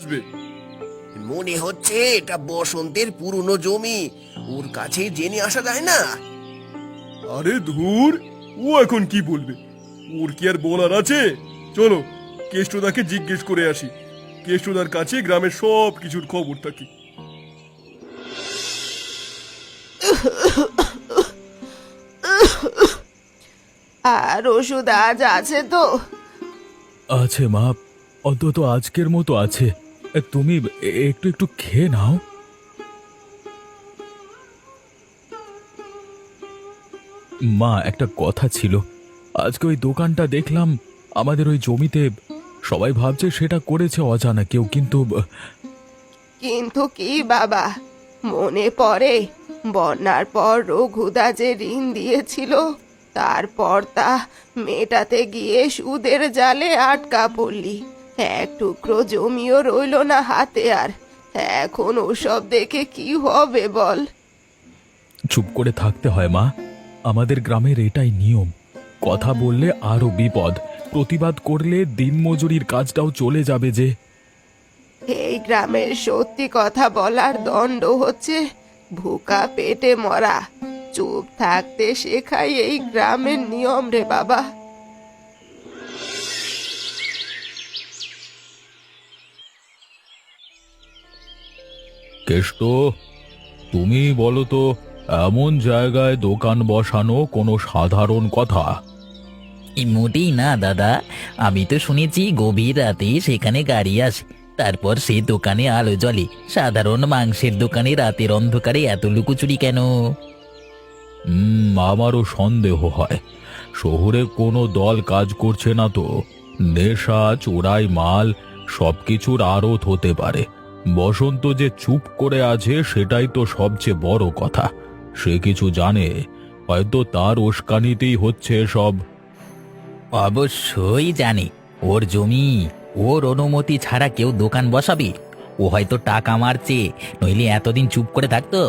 আসবে। মনে হচ্ছে এটা বসন্তের পুরনো জমি, ওর কাছে জেনে আসা যায় না? আরে ধুর, ও এখন কি বলবে? ওর কি আর বলার আছে? চলো কেষ্টদাকে জিজ্ঞেস করে আসি। কেষ্টদার কাছে গ্রামের সব কিছুর খবর থাকে। আর ওষুধ আজ আছে তো? আছে মা, অন্তত আজকের মতো আছে। তুমি একটু একটু খেয়ে নাও। মা, একটা কথা ছিল। আজকে ওই দোকানটা দেখলাম আমাদের ওই জমিতে। সবাই ভাবছে সেটা করেছে অজানা কেউ, কিন্তু কিন্তু কি বাবা, মনে পড়ে বন্যার পর রঘুদা যে ঋণ দিয়েছিল, তারপর তা মেটাতে গিয়ে সুদের জালে আটকা পড়লি। এক টুকরো জমিও রইলো না হাতে আর। এখন ওসব দেখে কি হবে বল? চুপ করে থাকতে হয় মা। আমাদের গ্রামের এটাই নিয়ম। কথা বললে আরো বিপদ, প্রতিবাদ করলে দিনমজুরির কাজটাও চলে যাবে যে। এই গ্রামের সত্যি কথা বলার দণ্ড হচ্ছে ভুকা পেটে মরা। চুপ থাকতে শেখাই এই গ্রামের নিয়ম রে বাবা। কেষ্ট, তুমি বলো তো, এমন জায়গায় দোকান বসানো কোনো সাধারণ কথা? মোটেই না দাদা। আমি তো শুনেছি গভীর রাতে সেখানে গাড়ি আসে, তারপর সে দোকানে আলো জ্বলে। সাধারণ মাংসের দোকানে রাতের অন্ধকারে এত লুকোচুরি কেন? আমারও সন্দেহ হয়। শহরে কোনো দল কাজ করছে না তো? নেশা, চোরাই মাল, সবকিছুর আড়ত হতে পারে। বসন্ত যে চুপ করে আছে সেটাই তো সবচেয়ে বড় কথা। সে কিছু জানে, হয়তো তার উস্কানিতেই হচ্ছে সব। অবশ্যই জানি। ওর জমি, ওর অনুমতি ছাড়া কেউ দোকান বসাবে? ও হয়তো টাকা মারছে, নইলে এতদিন চুপ করে থাকতো।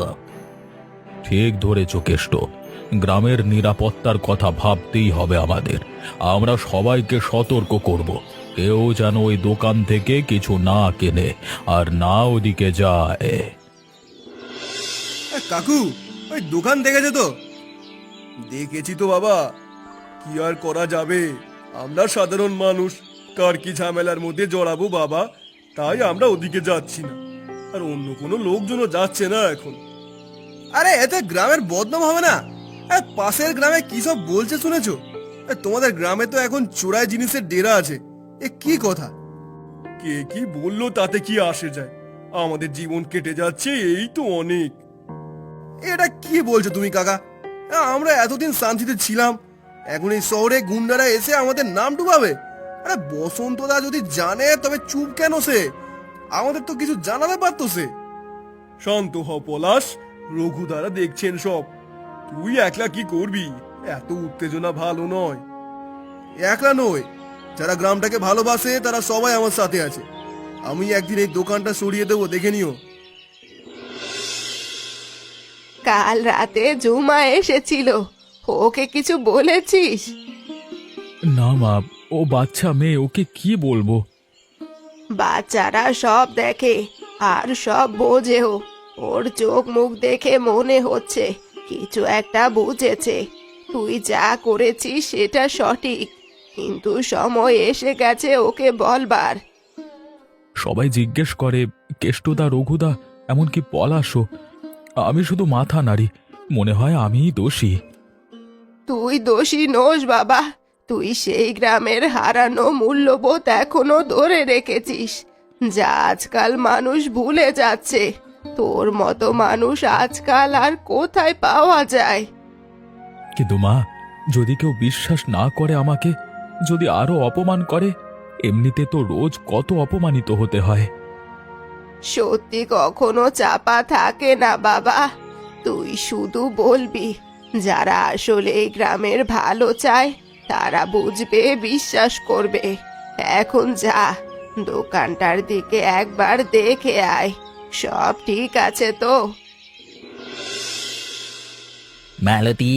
ঠিক ধরেছ কেষ্ট। গ্রামের নিরাপত্তার কথা ভাবতেই হবে আমাদের। আমরা সবাইকে সতর্ক করব, কেউ যেন ওই দোকান থেকে কিছু না কেনে আর না ওদিকে যায়। কাকু, ওই দোকান দেখেছে তো? দেখেছি তো বাবা, কি আর করা যাবে? আমরা সাধারণ মানুষ, কার কি ঝামেলার মধ্যে জড়াবো বাবা, তাই আমরা ওদিকে যাচ্ছি না। আর অন্য কোনো লোকজনও যাচ্ছে না এখন। আরে এতে গ্রামের বদনাম হবে না? পাশের গ্রামে কি সব বলছে শুনেছো? তোমাদের গ্রামে তো এখন চোরাই জিনিসের ডেরা আছে। এ কি কথা? কে কি বললো তাতে কি আসে যায়? আমাদের জীবন কেটে যাচ্ছে, এই তো অনেক। এটা কি বলছো তুমি কাকা? আমরা এতদিন শান্তিতে ছিলাম, এখন এই শহরে গুন্ডারা এসে আমাদের নাম ডুবাবে? আরে বসন্তদা যদি জানে তবে চুপ কেন সে? আমাদের তো কিছু জানাতে পারতো সে। শান্ত হ পলাশ, রঘুদারা দেখছেন সব। তুই একলা কি করবি? এত উত্তেজনা ভালো নয়। একলা নয়, যারা গ্রামটাকে ভালোবাসে তারা সবাই আমার সাথে আছে। আমি একদিন এই দোকানটা সরিয়ে দেবো, দেখে নিও। কাল রাতে জুমা এসেছিল, ওকে কিছু বলেছিস? না মা, ও বাচ্চা মেয়ে, ওকে কি বলবো? বাচ্চারা সব দেখে আর সব বোঝেও। ওর চোখ মুখ দেখে মনে হচ্ছে কিছু একটা বুঝেছে। তুই যা করেছিস সেটা সঠিক, কিন্তু সময় এসে গেছে ওকে বলবার। সবাই জিজ্ঞেস করে, কেষ্টদা, রঘুদা, এমনকি পলাশও। আমি শুধু মাথা নাড়ি, মনে হয় আমিই দোষী। তুই দোষী নোস বাবা। তুই সেই গ্রামের হারানো মূল্যবোধ এখনো ধরে রেখেছিস, যা আজকাল মানুষ ভুলে যাচ্ছে। তোর মতো মানুষ আজকাল আর কোথায় পাওয়া যায়? কিন্তু মা, যদি কেউ বিশ্বাস না করে আমাকে, যদি আরো অপমান করে, এমনিতে তো রোজ কত অপমানিত হতে হয়। সত্যি কখনো চাপা থাকে না বাবা। তুই শুধু বলবি, যারা আসলে এই গ্রামের ভালো চায় তারা বুঝবে, বিশ্বাস করবে। এখন যা, দোকানটার দিকে একবার দেখে আয়, সব ঠিক আছে তো? মালতী,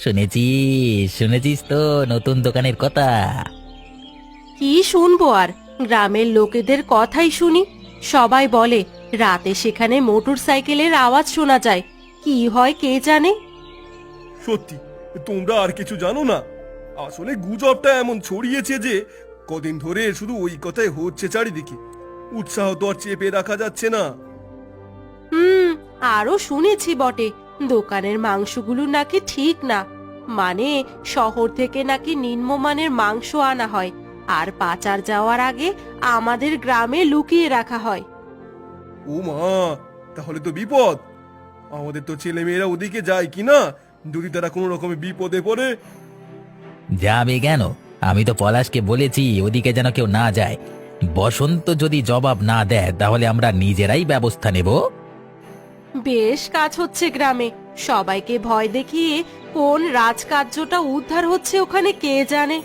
শুনেছিস শুনেছিস তো নতুন দোকানের কথা? কি শুনবো আর, গ্রামের লোকেদের কথাই শুনি। সবাই বলে রাতে সেখানে মোটর সাইকেলের আওয়াজ শোনা যায়। কি হয় কে জানে। সত্যি তোমরা আর কিছু জানো না? আসলে গুজবটা এমন ছড়িয়েছে যে কদিন ধরে শুধু ওই কথাই হচ্ছে চারিদিকে। উৎসাহ তো আর চেপে রাখা যাচ্ছে না। আরো শুনেছি বটে, দোকানের মাংসগুলো নাকি ঠিক না। মানে শহর থেকে নাকি নিম্নমানের মাংস আনা হয়, আর পাচার যাওয়ার আগে আমাদের গ্রামে লুকিয়ে রাখা হয়। ও মা, তাহলে তো বিপদ। আমাদের তো ছেলে মেয়েরা ওদিকে যায় কি না, যদি তারা কোনো রকমের বিপদে পড়ে। যাবে কেন? আমি তো পলাশকে বলেছি ওদিকে যেন কেউ না যায়। বসন্ত যদি জবাব না দেয় তাহলে আমরা নিজেরাই ব্যবস্থা নেব। বেশ কাজ হচ্ছে গ্রামে। সবাইকে ভয় দেখিয়ে কোন রাজকার্যটা উদ্ধার হচ্ছে ওখানে কে জানে।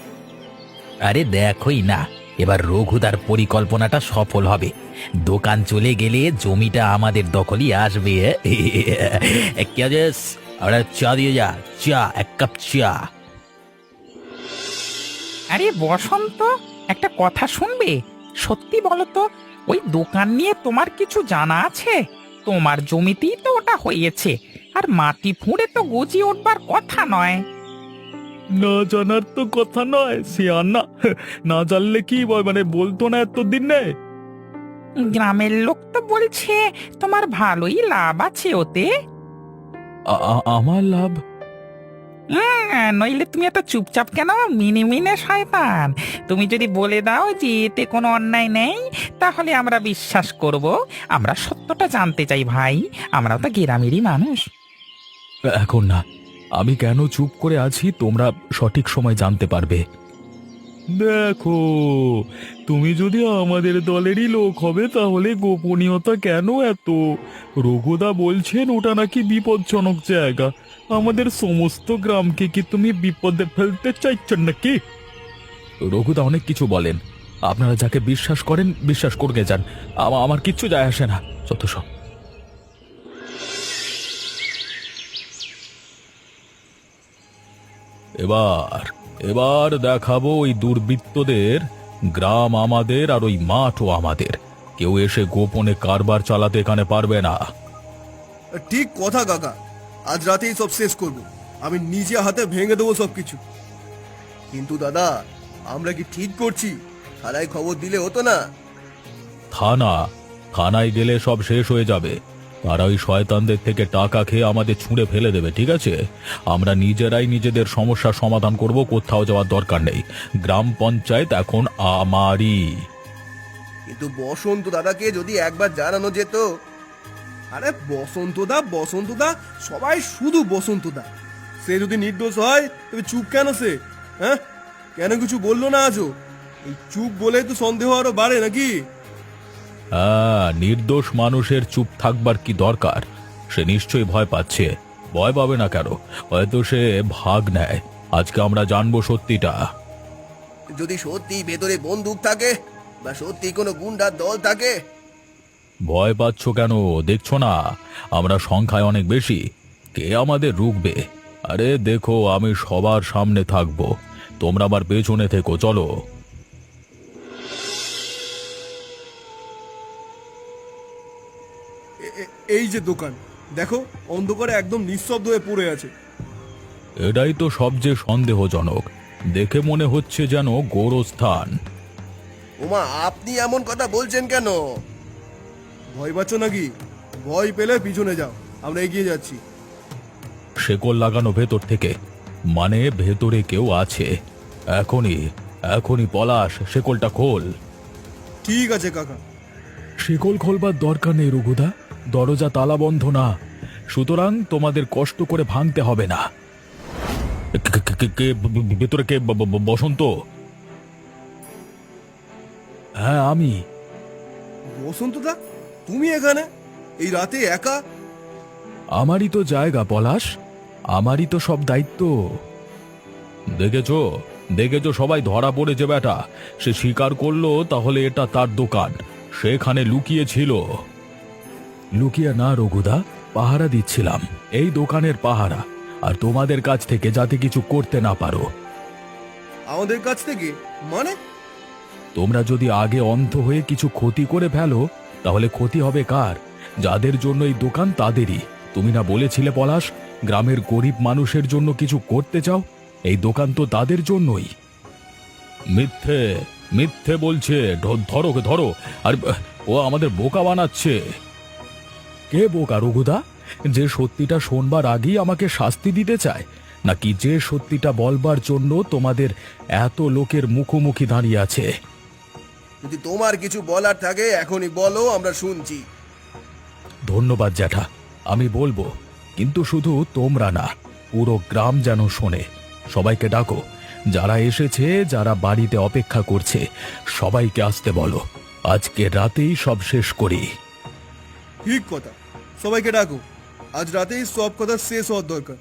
আরে দেখোই না, এবার রঘুদার পরিকল্পনাটা সফল হবে। দোকান চলে গেলে জমিটা আমাদের দখলই আসবে। কে আছিস? আরে চা দিয়ে যা, চা, এক কাপ চা। আরে বসন্ত, একটা কথা শুনবে? সত্যি বলো তো, ওই দোকান নিয়ে তোমার কিছু জানা আছে? তোমার জমিতেই তো ওটা হয়েছে, আর মাটি ফুঁড়ে তো গজিয়ে উঠবার কথা নয়। না জানার তো কথা নয়, সে আর না জানলে কি মানে বলতো না এতদিন নে। গ্রামের লোক তো বলছে তোমার ভালোই লাভ আছে ওতে। আমার লাভ? নইলে তুমি এত চুপচাপ কেন? মিনে মিনে শয়তান, তুমি যদি বলে দাও যে এতে কোনো অন্যায় নেই তাহলে আমরা বিশ্বাস করব। আমরা সত্যটা জানতে চাই ভাই, আমরা তো গ্রামেরই মানুষ। এখন না, আমি কেন চুপ করে আছি তোমরা সঠিক সময় জানতে পারবে। দেখো, তুমি যদি আমাদের দলেরই লোক হবে তাহলে গোপনীয়তা কেন এত? রঘুদা বলছেন ওটা নাকি বিপজ্জনক জায়গা। আমাদের সমস্ত গ্রামকে কি তুমি বিপদে ফেলতে চাইছেন নাকি? রঘুদা অনেক কিছু বলেন, আপনারা যাকে বিশ্বাস করেন বিশ্বাস করতে যান। আমার কিচ্ছু যায় আসে না, যত সব। এবার দেখাবো ওই দুর্বৃত্তদের গ্রাম আমাদের আর ওই মাঠও আমাদের। কেউ এসে গোপনে কারবার চালাতে এখানে পারবে না। ঠিক কথা কাকা, আজ রাতেই সব শেষ করব। আমি নিজে হাতে ভেঙে দেবো সবকিছু। কিন্তু দাদা, আমরা কি ঠিক করছি? থানায় খবর দিলে হতো না? থানায় গেলে সব শেষ হয়ে যাবে। তারা ওই শয়তানদের থেকে টাকা খেয়ে আমাদের ছুঁড়ে ফেলে দেবে, ঠিক আছে? আমরা নিজেরাই নিজেদের সমস্যার সমাধান করব, কোথাও যাওয়ার দরকার নেই। গ্রাম পঞ্চায়েত এখন আমারই। কিন্তু বসন্ত দাদাকে যদি একবার জানানো যেত। আরে বসন্ত দা সবাই শুধু বসন্ত দা। সে যদি নির্দোষ হয় তবে চুপ কেন সে? হ্যাঁ, কেন কিছু বললো না আজও? এই চুপ বলে তো সন্দেহ আরো বাড়ে নাকি? হ্যাঁ, নির্দোষ মানুষের চুপ থাকবার কি দরকার? সে নিশ্চয়ই ভয় পাচ্ছে। ভয় পাবে না কেন? হয়তো সে ভাগ নেয়। আজকে আমরা জানবো সত্যিটা। যদি সত্যি ভেতরে বন্দুক থাকে বা সত্যি কোনো গুন্ডার দল থাকে। ভয় পাচ্ছ কেন? দেখছো না আমরা সংখ্যায় অনেক বেশি। কে আমাদের রুখবে? আরে দেখো, আমি সবার সামনে থাকবো, তোমরা আমার পেছনে থেকো। চলো। এই যে দোকান, দেখো অন্ধকারে একদম নিঃশব্দ হয়ে পড়ে আছে। এটাই তো সবচেয়ে সন্দেহজনক। দেখে মনে হচ্ছে যেন গোরস্থান। ওমা, আপনি এমন কথা বলছেন কেন? ভয় পাচ্ছ নাকি? ভয় পেলে পিছনে যাও, আমরা এগিয়ে যাচ্ছি। শেকল লাগানো ভেতর থেকে, মানে ভেতরে কেউ আছে। এখনই পলাশ, শেকলটা খোল। ঠিক আছে কাকা। শেকল খোলবার দরকার নেই রঘুদা, দরজা তালা বন্ধ না, সুতরাং তোমাদের কষ্ট করে ভাঙতে হবে না। ভেতরে কে? বসন্ত? হ্যাঁ, আমি। বসন্ত দা, তুমি এখানে এই রাতে একা? আমারই তো জায়গা পলাশ, আমারই তো সব দায়িত্ব। দেখেছো সবাই ধরা পড়েছে বেটা। সে স্বীকার করলো তাহলে এটা তার দোকান, সেখানে লুকিয়ে ছিল। লুকিয়ে না রঘুদা, পাহারা দিচ্ছিলাম, এই দোকানের পাহারা। আর তোমাদের কাছ থেকে যাতে কিছু করতে না পারো। আমাদের কাছ থেকে মানে? তোমরা যদি আগে অন্ধ হয়ে কিছু ক্ষতি করে ফেলো তাহলে ক্ষতি হবে কার? যাদের জন্য এই দোকান তাদেরই। তুমি না বলেছিলে পলাশ, গ্রামের গরিব মানুষের জন্য কিছু করতে চাও? এই দোকান তো তাদের জন্যই। মিথ্যে মিথ্যে বলছে। ধরো ওকে, ধরো। আর ও আমাদের বোকা বানাচ্ছে। কে বোকা রঘুদা? যে সত্যিটা শোনবার আগেই আমাকে শাস্তি দিতে চায়, নাকি যে সত্যিটা বলবার জন্য তোমাদের এত লোকের মুখোমুখি দাঁড়িয়ে আছে? যদি তোমার কিছু বলার থাকে এখনই বলো, আমরা শুনছি। ধন্যবাদ জ্যাঠা, আমি বলবো, কিন্তু শুধু তোমরা না, পুরো গ্রাম যেন শোনে। সবাইকে ডাকো, যারা এসেছে, যারা বাড়িতে অপেক্ষা করছে, সবাইকে আসতে বলো। আজকে রাতেই সব শেষ করি। ঠিক কথা, সবাইকে ডাকো। আজ রাতেই সব কথা শেষ হওয়ার দরকার।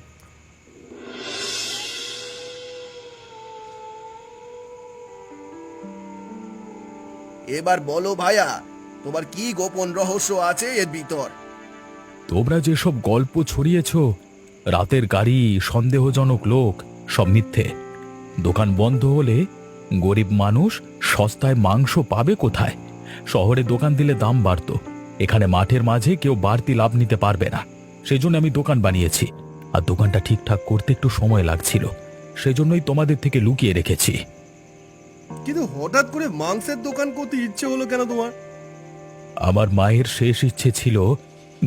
এবার বলো ভাইয়া, তোমার কি গোপন রহস্য আছে এর ভিতর? তোমরা যেসব গল্প ছড়িয়েছ, রাতের গাড়ি, সন্দেহজনক লোক, সব মিথ্যে। দোকান বন্ধ হলে গরিব মানুষ সস্তায় মাংস পাবে কোথায়? শহরে দোকান দিলে দাম বাড়তো, এখানে মাঠের মাঝে কেউ বাড়তি লাভ নিতে পারবে না। সেই জন্য আমি দোকান বানিয়েছি, আর দোকানটা ঠিকঠাক করতে একটু সময় লাগছিল, সেজন্যই তোমাদের থেকে লুকিয়ে রেখেছি। কিন্তু হঠাৎ করে মাংসের দোকান করতে ইচ্ছে হলো কেন তোমার? আমার মায়ের শেষ ইচ্ছে ছিল,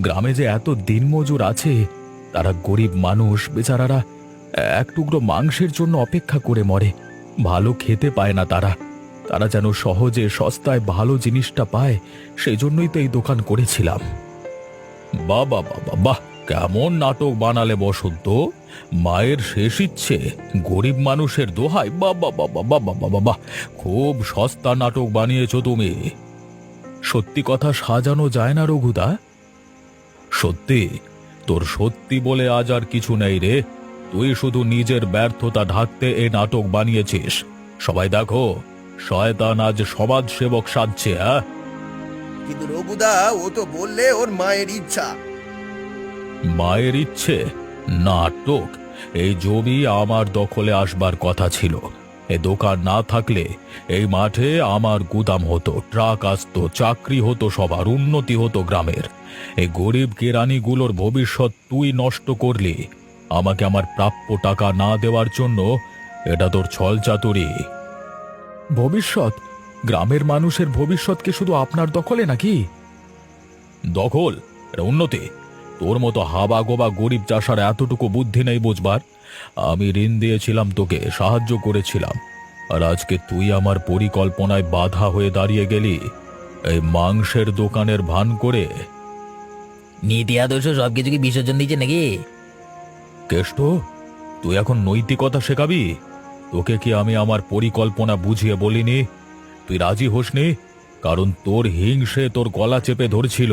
গ্রামে যে এত দিনমজুর আছে, তারা গরিব মানুষ বেচারারা এক টুকরো মাংসের জন্য অপেক্ষা করে মরে, ভালো খেতে পায় না তারা। তারা যেন সহজে সস্তায় ভালো জিনিসটা পায়, সেই জন্যই তো এই দোকান করেছিলাম। বাবা বাবা বাহ, কেমন নাটক বানালে বসন্ত! মায়ের শেষ ইচ্ছে, গরিব মানুষের দোহাই! বাবা বাবা বাবা বাবা বাহ, খুব সস্তা নাটক বানিয়েছো তুমি। সত্যি কথা সাজানো যায় না রঘুদা। সত্যি? তোর সত্যি বলে আজ আর কিছু নেই রে। তুই শুধু নিজের ব্যর্থতা ঢাকতে এই নাটক বানিয়েছিস। সবাই দেখো, শয়তান আজ সমাজ সেবক সাজছে। হ্যাঁ, কিন্তু রঘুদা, ও তো বললে ওর মায়ের ইচ্ছা। মায়ের ইচ্ছে? নাটক! এই জমি আমার দখলে আসবার কথা ছিল। এ দোকান না থাকলে এই মাঠে আমার গুদাম হতো, ট্রাক আসতো, চাকরি হতো, সবার উন্নতি হতো গ্রামের। এই গরিব কেরানিগুলোর ভবিষ্যৎ তুই নষ্ট করলি। আমাকে আমার প্রাপ্য টাকা না দেওয়ার জন্য। এটা তোর ছলচাতুরি। ভবিষ্যৎ? গ্রামের মানুষের ভবিষ্যৎ কি শুধু আপনার দখলে নাকি? দখল? এটা উন্নতি? তোর মতো হাবা গোবা গরিব চাষার এতটুকু বুদ্ধি নেই বুঝবার। আমি ঋণ দিয়েছিলাম তোকে, সাহায্য করেছিলাম, আর আজকে তুই আমার পরিকল্পনায় বাধা হয়ে দাঁড়িয়ে গেলি এই মাংসের দোকানের ভান করে। নীতি আদর্শ সবকিছু কি বিসর্জন দিচ্ছে নাকি? কেষ্ট, তুই এখন নৈতিকতা শেখাবি? তোকে কি আমি আমার পরিকল্পনা বুঝিয়ে বলিনি? তুই রাজি হোসনি, কারণ তোর হিংসে তোর গলা চেপে ধরছিল।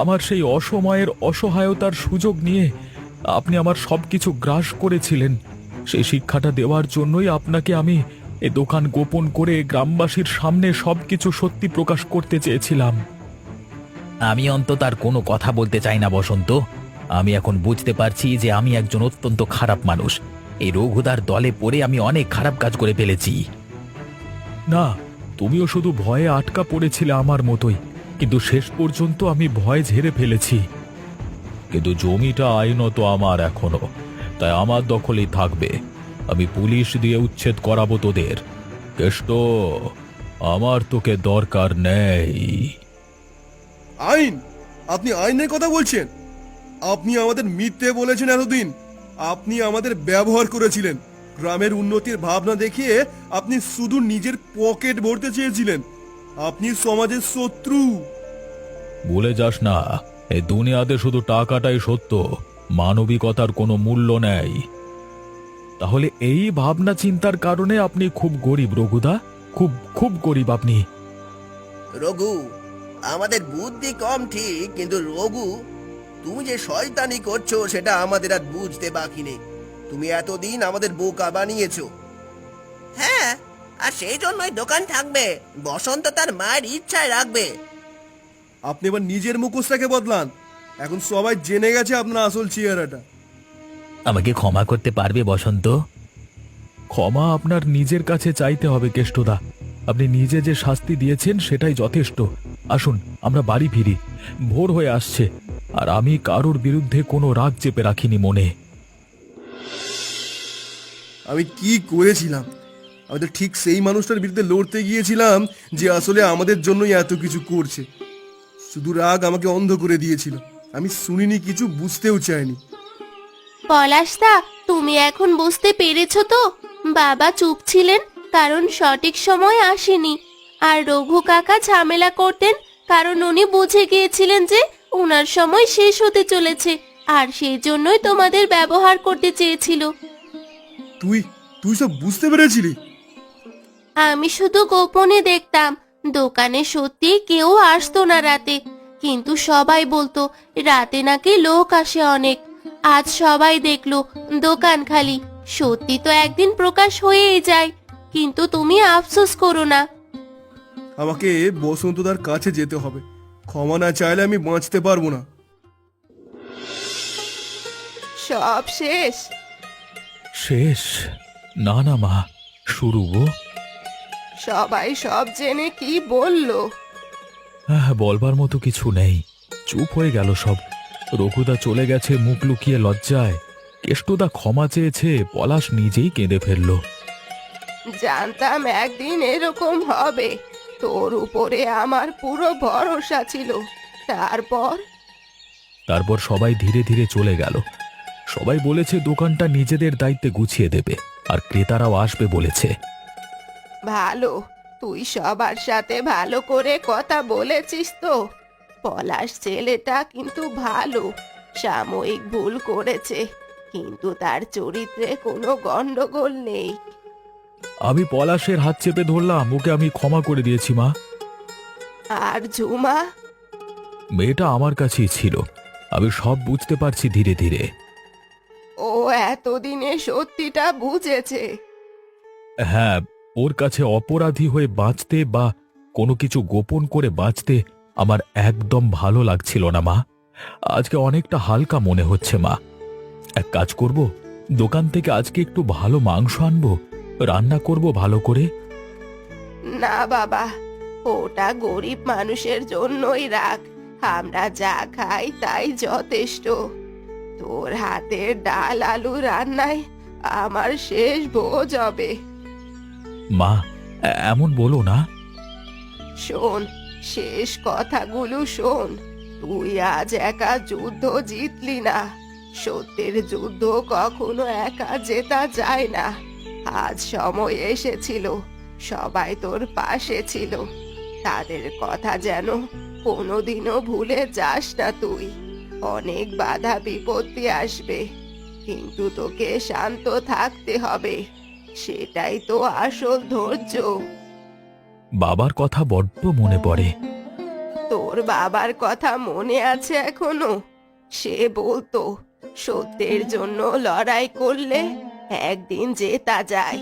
আমার সেই অসময়ের অসহায়তার সুযোগ নিয়ে আপনি আমার সবকিছু গ্রাস করেছিলেন। সেই শিক্ষাটা দেওয়ার জন্যই আপনাকে আমি এ দোকান গোপন করে গ্রামবাসীর সামনে সবকিছু সত্যি প্রকাশ করতে চেয়েছিলাম। আমি অন্তত আর কোনো কথা বলতে চাই না বসন্ত। আমি এখন বুঝতে পারছি যে আমি একজন অত্যন্ত খারাপ মানুষ। এই রঘুদার দলে পড়ে আমি অনেক খারাপ কাজ করে ফেলেছি। না, তুমিও শুধু ভয়ে আটকা পড়েছিলে আমার মতোই, কিন্তু শেষ পর্যন্ত আমি ভয় ঝেড়ে ফেলেছি। কিন্তু জমিটা আইনত আমার এখনো, তাই আমার দখলেই থাকবে। আমি পুলিশ দিয়ে উচ্ছেদ করাবো তোদের। কেষ্ট, আমার তোকে দরকার নেই। আইন? আপনি আইনের কথা বলছেন? আপনি আমাদের মিথ্যে বলেছেন এতদিন। আপনি আমাদের ব্যবহার করেছিলেন। গ্রামের উন্নতির ভাবনা দেখিয়ে আপনি শুধু নিজের পকেট ভরতে চেয়েছিলেন। আপনি সমাজের শত্রু। ভুলে যাস না, এই দুনিয়াতে শুধু টাকাটাই সত্য, মানবিকতার কোনো মূল্য নেই। তাহলে এই ভাবনা চিন্তার কারণে আপনি খুব গরিব রঘুদা, খুব খুব গরিব আপনি। রঘু, আমাদের বুদ্ধি কম ঠিক, কিন্তু রঘু, তুমি যে শয়তানি করছো সেটা আমাদের আর বুঝতে বাকি নেই। তুমি এতদিন আমাদের বোকা বানিয়েছো। হ্যাঁ, আর সেই জন্যই দোকান থাকবে, বসন্ত তার মায়ের ইচ্ছায় রাখবে। আপনি এবার নিজের মুখোশটাকে বদলান। এখন সবাই জেনে গেছে আপনার আসল চেহারাটা। আমাকে ক্ষমা করতে পারবে বসন্ত? ক্ষমা আপনার নিজের কাছে চাইতে হবে কেষ্টদা। আপনি নিজে যে শাস্তি দিয়েছেন সেটাই যথেষ্ট। আসুন আমরা বাড়ি ফিরি, ভোর হয়ে আসছে, আর আমি কারোর বিরুদ্ধে কোনো রাগ চেপে রাখিনি মনে। আমি কি করেছিলাম? আমি তো ঠিক সেই মানুষটার বিরুদ্ধে লড়তে গিয়েছিলাম যে আসলে আমাদের জন্যই এত কিছু করছে। শুধু রাগ আমাকে অন্ধ করে দিয়েছিল। আমি শুনিনি, কিছু বুঝতেও চাইনি। পলাশদা, তুমি এখন বুঝতে পেরেছো তো? বাবা চুপ ছিলেন কারণ সঠিক সময় আসেনি, আর রঘু কাকা ঝামেলা করতেন কারণ উনি বুঝে গিয়েছিলেন যে ওনার সময় শেষ হতে চলেছে, আর সেই জন্যই তোমাদের ব্যবহার করতে চেয়েছিল। তুই তুই সব বুঝতে পেরেছিলি? আমি শুধু গোপনে দেখতাম। দোকানে সত্যি কেউ আসতো না রাতে, কিন্তু সবাই বলতো রাতে নাকি লোক আসে অনেক। আজ সবাই দেখলো দোকান খালি। সত্যি তো একদিন প্রকাশ হয়েই যায়, কিন্তু তুমি আফসোস করো না। আমাকে বসন্তদার কাছে যেতে হবে। ক্ষমা না চাইলে আমি বাঁচতে পারবো না। সব শেষ? শেষ? না না মা, শুরু গো। সবাই সব জেনে কি বললো? বলবার মতো কিছু নেই, চুপ হয়ে গেল সব। রঘুদা চলে গেছে মুখ লুকিয়ে লজ্জায়, কেষ্টদা ক্ষমা চেয়েছে, পলাশ নিজেই কেঁদে ফেলল। জানতাম একদিন এরকম হবে, তোর উপরে আমার পুরো ভরসা ছিল। তারপর সবাই ধীরে ধীরে চলে গেল। সবাই বলেছে দোকানটা নিজেদের দায়িত্বে গুছিয়ে দেবে, আর ক্রেতারাও আসবে বলেছে। ভালো, তুই সবার সাথে ভালো করে কথা বলেছিস তো? পলাশ ছেলেটা কিন্তু ভালো, সাময়িক ভুল করেছে, কিন্তু তার চরিত্রে কোনো গন্ডগোল নেই। আমি পলাশের হাত চেপে ধরলাম, ওকে আমি ক্ষমা করে দিয়েছি মা। আর ঝুমা? মেয়েটা আমার কাছেই ছিল, আমি সব বুঝতে পারছি ধীরে ধীরে। ও এতদিনে সত্যিটা বুঝেছে। হ্যাঁ, ওর কাছে অপরাধী হয়ে বাঁচতে বা কোনো কিছু গোপন করে বাঁচতে আমার একদম ভালো লাগছিল না মা। আজকে অনেকটা হালকা মনে হচ্ছে মা। এক কাজ করব, দোকান থেকে আজকে একটু ভালো মাংস আনবো, রান্না করব ভালো করে। না বাবা, ওটা গরিব মানুষের জন্যই রাখ। আমরা যা খাই তাই যথেষ্ট। তোর হাতের ডাল আলু রান্নায় আমার শেষ ভোজ হবে। মা, এমন বলো না। শোন, শেষ কথাগুলো শোন। তুই আজ একা যুদ্ধ জিতলি না। সত্যের যুদ্ধ কখনো একা জেতা যায় না। আজ সময় এসেছিল, সবাই তোর পাশে ছিল। তাদের কথা যেন কোনোদিনও ভুলে যাস না তুই। অনেক বাধা বিপত্তি আসবে, কিন্তু তোকে শান্ত থাকতে হবে। সেটাই তো আসল ধৈর্য। বাবার কথা বড্ড মনে পড়ে। তোর বাবার কথা মনে আছে এখনো? সে বলতো সত্যের জন্য লড়াই করলে একদিন জেতা যায়।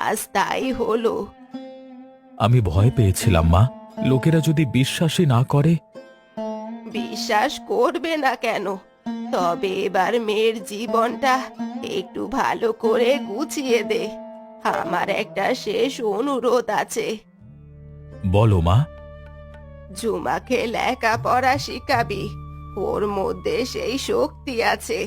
আজ তাই হলো। আমি ভয় পেয়েছিলাম মা, লোকেরা যদি বিশ্বাসই না করে। বিশ্বাস করবে না কেন? তবে এবার মেয়ের জীবনটা একটু ভালো করে গুছিয়ে দে। আমার একটা শেষ অনুরোধ আছে। বলো মা। ঝুমাকে লেখাপড়া শিখাবি, ওর মধ্যে সেই শক্তি আছে।